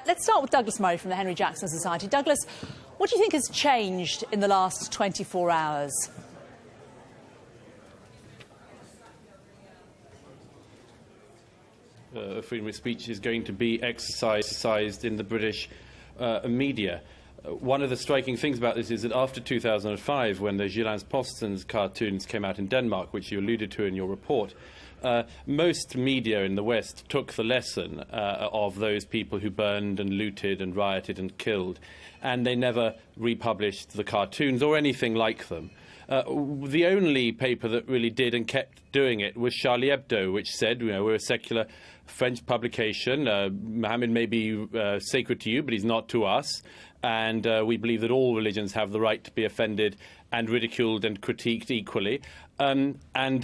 Let's start with Douglas Murray from the Henry Jackson Society. Douglas, what do you think has changed in the last 24 hours? Freedom of speech is going to be exercised in the British media. One of the striking things about this is that after 2005, when the Jyllands-Posten's cartoons came out in Denmark, which you alluded to in your report, most media in the West took the lesson of those people who burned and looted and rioted and killed, and they never republished the cartoons or anything like them. The only paper that really did and kept doing it was Charlie Hebdo, which said, you know, we're a secular French publication. Mohammed may be sacred to you, but he's not to us. And we believe that all religions have the right to be offended and ridiculed and critiqued equally. And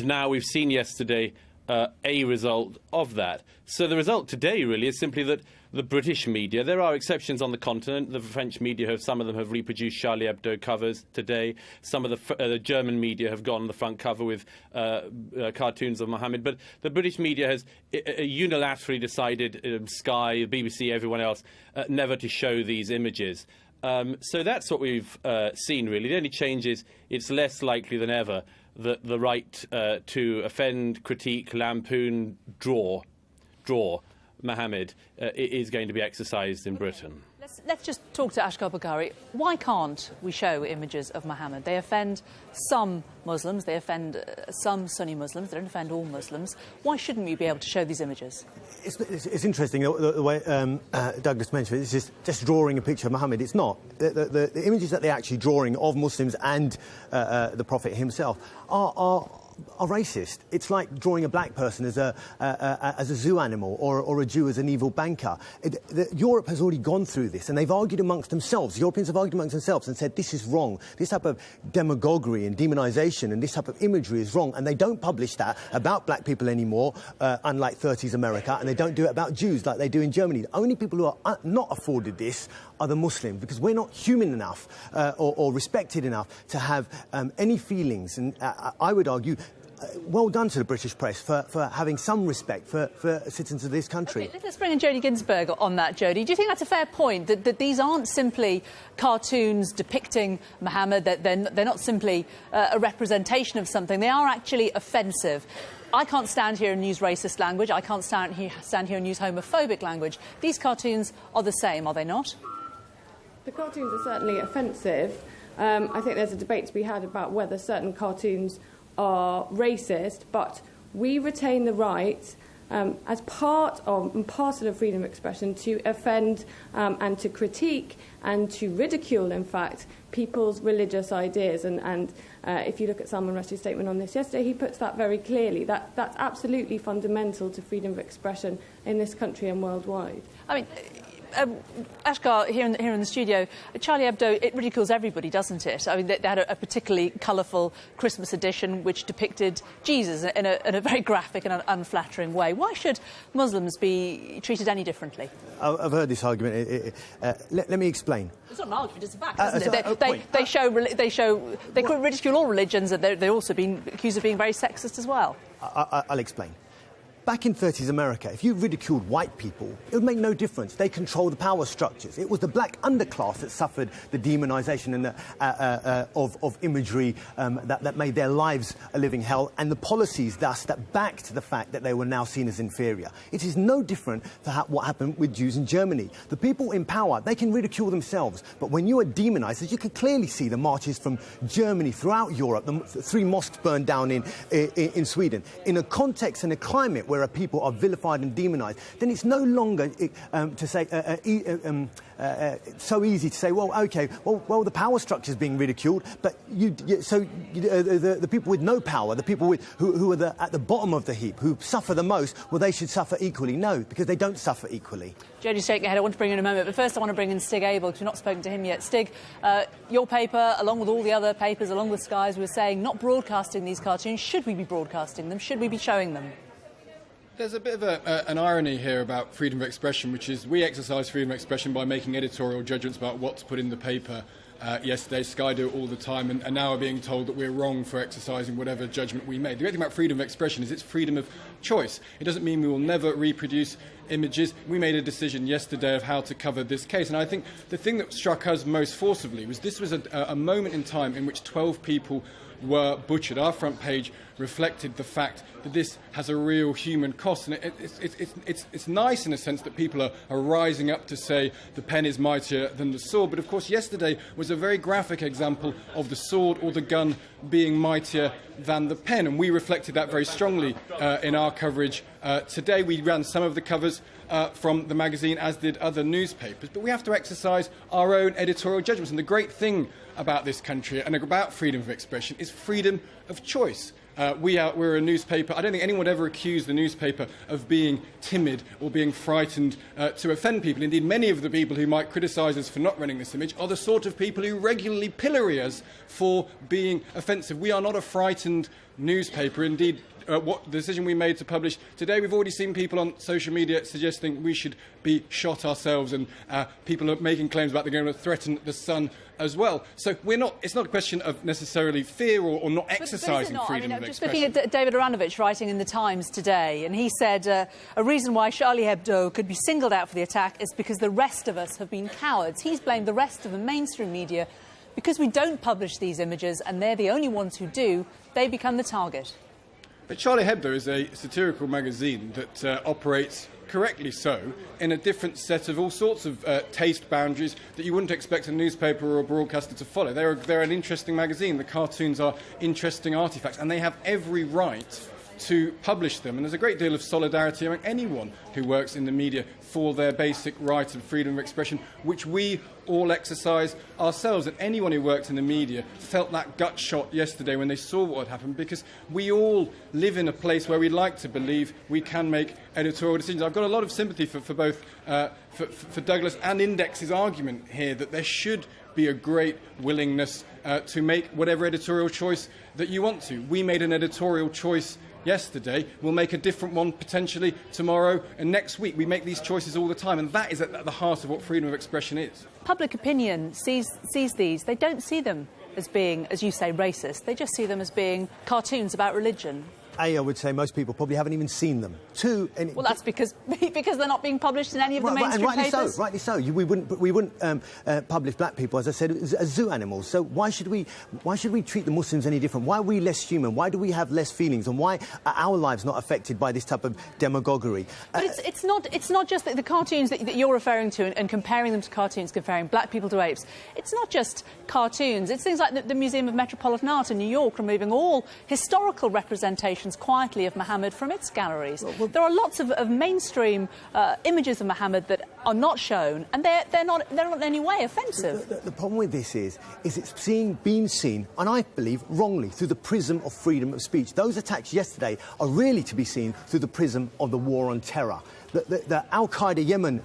now we've seen yesterday a result of that. So the result today really is simply that the British media, there are exceptions on the continent. The French media, some of them have reproduced Charlie Hebdo covers today. Some of the German media have gone on the front cover with cartoons of Mohammed. But the British media has unilaterally decided, Sky, BBC, everyone else, never to show these images. So that's what we've seen, really. The only change is it's less likely than ever that the right to offend, critique, lampoon, draw Mohammed is going to be exercised in Britain. Let's just talk to Ashgar Boghari. Why can't we show images of Mohammed? They offend some Muslims, they offend some Sunni Muslims, they don't offend all Muslims. Why shouldn't we be able to show these images? It's interesting the way Douglas mentioned it. It's just drawing a picture of Mohammed. It's not. The images that they're actually drawing of Muslims and the Prophet himself are racist. It's like drawing a black person as a zoo animal or a Jew as an evil banker. Europe has already gone through this, and they've argued amongst themselves. Europeans have argued amongst themselves and said this is wrong. This type of demagoguery and demonisation and this type of imagery is wrong, and they don't publish that about black people anymore, unlike 30s America, and they don't do it about Jews like they do in Germany. The only people who are not afforded this are the Muslims, because we're not human enough or respected enough to have any feelings. And I would argue, well done to the British press for having some respect for citizens of this country. Okay, let's bring in Jodie Ginsberg on that, Jodie. Do you think that's a fair point, that these aren't simply cartoons depicting Mohammed, that they're not simply a representation of something, they are actually offensive? I can't stand here and use racist language, I can't stand here and use homophobic language. These cartoons are the same, are they not? The cartoons are certainly offensive. I think there's a debate to be had about whether certain cartoons are racist, but we retain the right as part of and parcel of freedom of expression to offend and to critique and to ridicule, in fact, people's religious ideas. And if you look at Salman Rushdie's statement on this yesterday, he puts that very clearly. That's absolutely fundamental to freedom of expression in this country and worldwide. I mean, Ashgar, here in the studio, Charlie Hebdo, it ridicules everybody, doesn't it? I mean, they had a particularly colourful Christmas edition which depicted Jesus in a very graphic and unflattering way. Why should Muslims be treated any differently? I've heard this argument. Let me explain. It's not an argument, it's a fact, isn't it? They ridicule all religions, and they're also being accused of being very sexist as well. I'll explain. Back in 30s America, if you ridiculed white people, it would make no difference. They control the power structures. It was the black underclass that suffered the demonisation and of imagery that made their lives a living hell, and the policies, thus, that backed the fact that they were now seen as inferior. It is no different to what happened with Jews in Germany. The people in power, they can ridicule themselves, but when you are demonised, as you can clearly see the marches from Germany throughout Europe, the 3 mosques burned down in Sweden, in a context and a climate where people are vilified and demonised, then it's no longer to say so easy to say, well, OK, well, the power structure is being ridiculed, but the people with no power, the people who are at the bottom of the heap, who suffer the most, well, they should suffer equally. No, because they don't suffer equally. Jodie's shaking her head. I want to bring in a moment, but first I want to bring in Stig Abel, because we've not spoken to him yet. Stig, your paper, along with all the other papers, along with Sky's, were saying not broadcasting these cartoons. Should we be broadcasting them? Should we be showing them? There's a bit of an irony here about freedom of expression, which is we exercise freedom of expression by making editorial judgments about what to put in the paper yesterday. Sky do it all the time, and now are being told that we're wrong for exercising whatever judgment we made. The great thing about freedom of expression is it's freedom of choice. It doesn't mean we will never reproduce images. We made a decision yesterday of how to cover this case, and I think the thing that struck us most forcibly was this was a moment in time in which 12 people were butchered. Our front page reflected the fact that this has a real human cost, and it's nice in a sense that people are rising up to say the pen is mightier than the sword, but of course yesterday was a very graphic example of the sword or the gun being mightier than the pen, and we reflected that very strongly in our coverage today. We ran some of the covers from the magazine, as did other newspapers, but we have to exercise our own editorial judgments, and the great thing about this country and about freedom of expression is freedom of choice. We're a newspaper. I don't think anyone would ever accuse the newspaper of being timid or being frightened to offend people. Indeed, many of the people who might criticise us for not running this image are the sort of people who regularly pillory us for being offensive. We are not a frightened newspaper. Indeed, what the decision we made to publish today, we've already seen people on social media suggesting we should be shot ourselves, and people are making claims about they're going to threaten the Sun as well. So it's not a question of necessarily fear or not exercising freedom of expression. Just looking at David Aaronovitch writing in the Times today, and he said a reason why Charlie Hebdo could be singled out for the attack is because the rest of us have been cowards. He's blamed the rest of the mainstream media because we don't publish these images, and they're the only ones who do. They become the target. But Charlie Hebdo is a satirical magazine that operates, correctly so, in a different set of all sorts of taste boundaries that you wouldn't expect a newspaper or a broadcaster to follow. They're an interesting magazine. The cartoons are interesting artefacts, and they have every right to publish them. And there's a great deal of solidarity among anyone who works in the media for their basic right of freedom of expression, which we all exercise ourselves. And anyone who works in the media felt that gut shot yesterday when they saw what had happened, because we all live in a place where we like to believe we can make editorial decisions. I've got a lot of sympathy for both for Douglas and Index's argument here that there should be a great willingness to make whatever editorial choice that you want to. We made an editorial choice yesterday. We'll make a different one potentially tomorrow and next week. We make these choices all the time, and that is at the heart of what freedom of expression is. Public opinion sees these. They don't see them as being, as you say, racist. They just see them as being cartoons about religion. A, I would say most people probably haven't even seen them. Two, well, that's because they're not being published in any of the mainstream papers. Rightly so. We wouldn't publish black people, as I said, as zoo animals. So why should we treat the Muslims any different? Why are we less human? Why do we have less feelings? And why are our lives not affected by this type of demagoguery? But it's not just the cartoons that you're referring to and comparing them to cartoons, comparing black people to apes. It's not just cartoons. It's things like the Museum of Metropolitan Art in New York removing all historical representations quietly of Muhammad from its galleries. There are lots of mainstream images of Muhammad that are not shown, and they're not in any way offensive. The problem with this is it's being seen, and I believe wrongly, through the prism of freedom of speech. Those attacks yesterday are really to be seen through the prism of the war on terror. The Al-Qaeda Yemen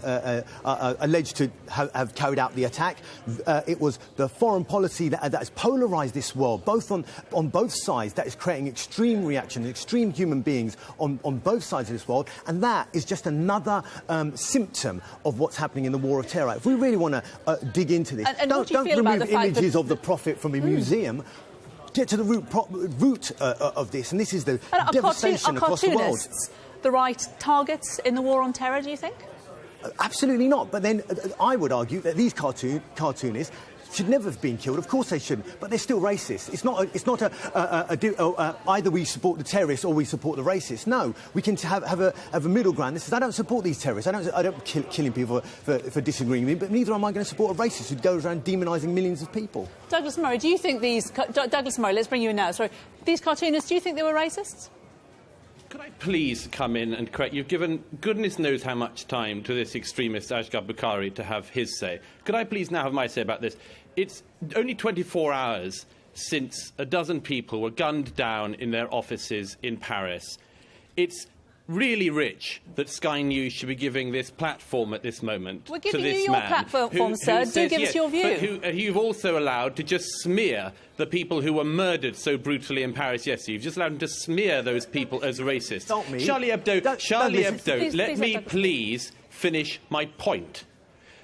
alleged to have carried out the attack. It was the foreign policy that has polarised this world, both on both sides, that is creating extreme reaction, extreme human beings on both sides of this world, and that is just another symptom of what's happening in the war of terror. If we really want to dig into this, don't remove images of the Prophet from a museum. Get to the root of this, and this is the devastation across the world. The right targets in the war on terror, do you think? Absolutely not. But then I would argue that these cartoonists should never have been killed. Of course they shouldn't, but they're still racist. It's not either we support the terrorists or we support the racists. No, we can have a middle ground. This is, I don't support these terrorists. I don't killing people for disagreeing with me, but neither am I going to support a racist who goes around demonising millions of people. Douglas Murray, do you think Douglas Murray, let's bring you in now. Sorry, these cartoonists, do you think they were racists? Could I please come in and correct? You've given goodness knows how much time to this extremist Asghar Bukhari to have his say. Could I please now have my say about this? It's only 24 hours since a dozen people were gunned down in their offices in Paris. It's really rich that Sky News should be giving this platform at this moment We're to giving this you your platform, sir. Do give us your view. But who you've also allowed to just smear the people who were murdered so brutally in Paris yesterday. You've just allowed them to smear those people as racist. Not me. Charlie Hebdo, let me please finish my point.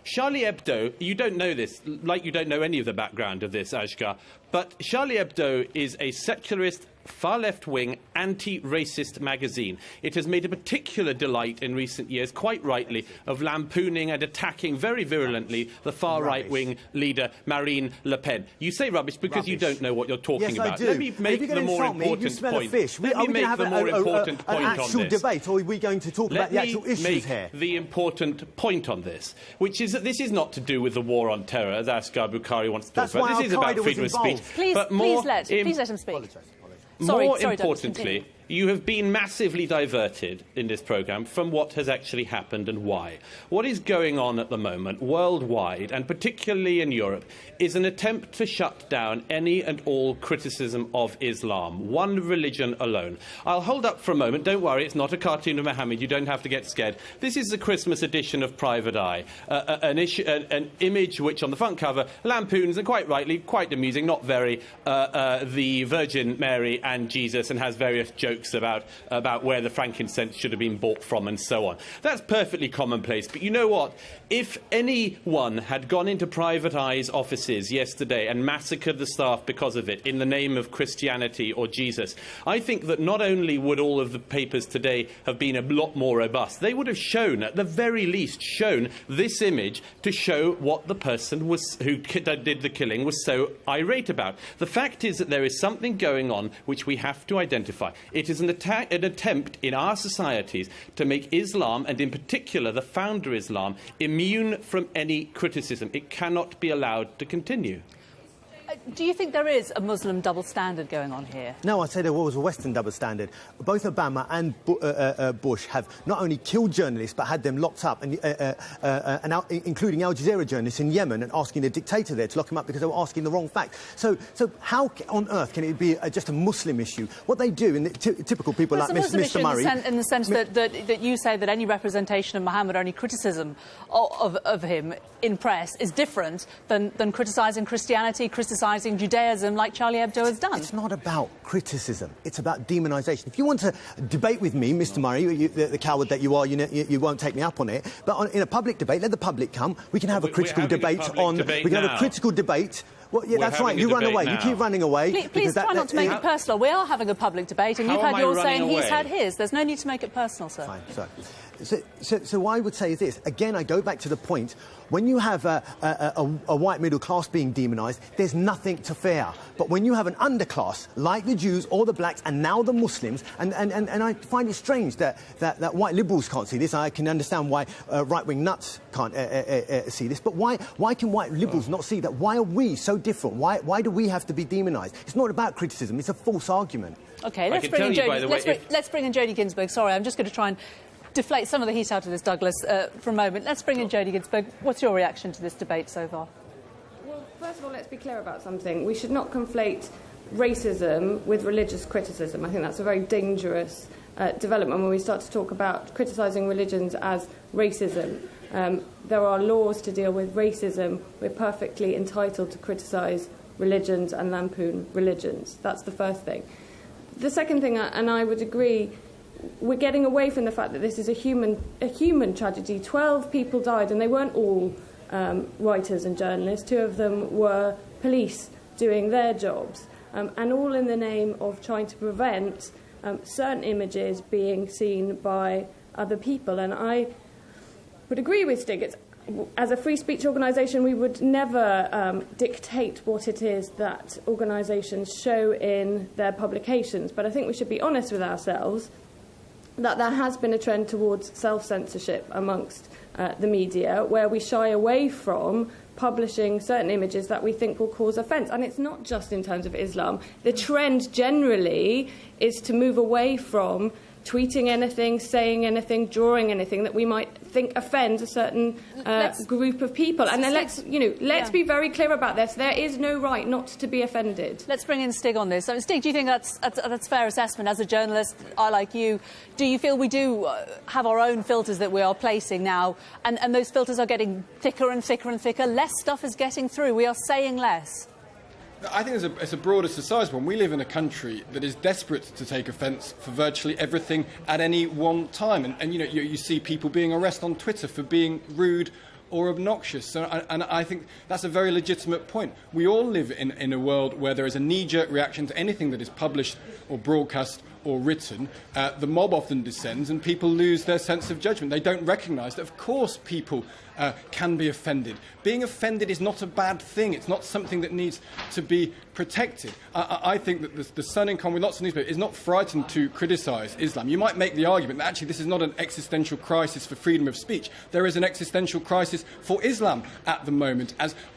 Charlie Hebdo, you don't know this, like you don't know any of the background of this, Ashgar, but Charlie Hebdo is a secularist, far left-wing, anti-racist magazine. It has made a particular delight in recent years, quite rightly, of lampooning and attacking very virulently the far right-wing leader, Marine Le Pen. You say rubbish because you don't know what you're talking about. I do. Let me make the more important point. Let me make the more important point on this. An actual debate, or are we going to talk about the actual issues here? Let me make the important point on this, which is that this is not to do with the war on terror, as Asghar Bukhari wants to talk about. This is about freedom of speech. Please let him speak. More importantly, you have been massively diverted in this programme from what has actually happened and why. What is going on at the moment, worldwide, and particularly in Europe, is an attempt to shut down any and all criticism of Islam, one religion alone. I'll hold up for a moment. Don't worry, it's not a cartoon of Muhammad. You don't have to get scared. This is the Christmas edition of Private Eye, an image which, on the front cover, lampoons, and quite rightly, quite amusing, not very, the Virgin Mary and Jesus, and has various jokes about where the frankincense should have been bought from and so on. That's perfectly commonplace. But you know what? If anyone had gone into Private Eye's offices yesterday and massacred the staff because of it in the name of Christianity or Jesus, I think that not only would all of the papers today have been a lot more robust, they would have shown, at the very least, shown this image to show what the person who did the killing was so irate about. The fact is that there is something going on which we have to identify. It is an attempt in our societies to make Islam, and in particular the founder Islam, immune from any criticism. It cannot be allowed to continue. Do you think there is a Muslim double standard going on here? No, I'd say there was a Western double standard. Both Obama and Bush have not only killed journalists but had them locked up, and including Al Jazeera journalists in Yemen, and asking the dictator there to lock him up because they were asking the wrong facts. So how on earth can it be just a Muslim issue? What they do, in typical people like Mr. Murray, in the sense that you say that any representation of Muhammad or any criticism of him in press is different than criticising Christianity, criticising Judaism like Charlie Hebdo has done. It's not about criticism. It's about demonisation. If you want to debate with me, Mr. Murray, the coward that you are, you won't take me up on it. But in a public debate, let the public come. We can have a critical debate on. We can have a critical debate. Well, yeah, that's right. You run away. You keep running away. Please try not to make it personal. We are having a public debate, and you've had yours saying he's had his. There's no need to make it personal, sir. Fine. So what I would say is this. Again, I go back to the point. When you have a white middle class being demonised, there's nothing to fear. But when you have an underclass, like the Jews or the blacks, and now the Muslims, and I find it strange that white liberals can't see this. I can understand why right-wing nuts can't see this. But why can white liberals not see that? Why are we so different? Why do we have to be demonised? It's not about criticism. It's a false argument. OK, let's bring in Jodie Ginsberg. Sorry, I'm just going to try and deflate some of the heat out of this, Douglas, for a moment. Let's bring in Jodie Ginsberg. What's your reaction to this debate so far? Well, first of all, let's be clear about something. We should not conflate racism with religious criticism. I think that's a very dangerous development when we start to talk about criticising religions as racism. There are laws to deal with racism. We're perfectly entitled to criticise religions and lampoon religions. That's the first thing. The second thing, and I would agree, we're getting away from the fact that this is a human tragedy. 12 people died, and they weren't all writers and journalists. 2 of them were police doing their jobs, and all in the name of trying to prevent certain images being seen by other people. And I would agree with Stig. As a free speech organisation, we would never dictate what it is that organisations show in their publications. But I think we should be honest with ourselves that there has been a trend towards self-censorship amongst the media, where we shy away from publishing certain images that we think will cause offence. And it's not just in terms of Islam. The trend generally is to move away from tweeting anything, saying anything, drawing anything that we might think offends a certain group of people. And then let's be very clear about this. There is no right not to be offended. Let's bring in Stig on this. So, Stig, do you think that's fair assessment? As a journalist, I like you. Do you feel we do have our own filters that we are placing now, and those filters are getting thicker and thicker and thicker? Less stuff is getting through. We are saying less. I think it's a broader societal one. We live in a country that is desperate to take offence for virtually everything at any one time. And you see people being arrested on Twitter for being rude or obnoxious. So, and I think that's a very legitimate point. We all live in a world where there is a knee-jerk reaction to anything that is published or broadcast or written. The mob often descends and people lose their sense of judgment. They don't recognise that, of course, people can be offended. Being offended is not a bad thing. It's not something that needs to be protected. I think that the Sun, in common with lots of newspapers, is not frightened to criticise Islam. You might make the argument that actually this is not an existential crisis for freedom of speech. There is an existential crisis for Islam at the moment,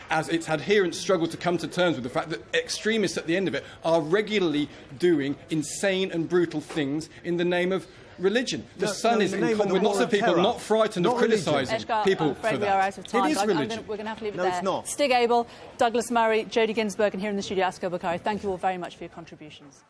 as its adherents struggle to come to terms with the fact that extremists at the end of it are regularly doing insane and brutal things in the name of religion. The Sun is, in common with lots of people, not frightened of criticising people I'm afraid for that. We are out of time. It is religion. We're going to have to leave it No, there. it's not. Stig Abel, Douglas Murray, Jodie Ginsberg, and here in the studio, Asker Bukhari. Thank you all very much for your contributions.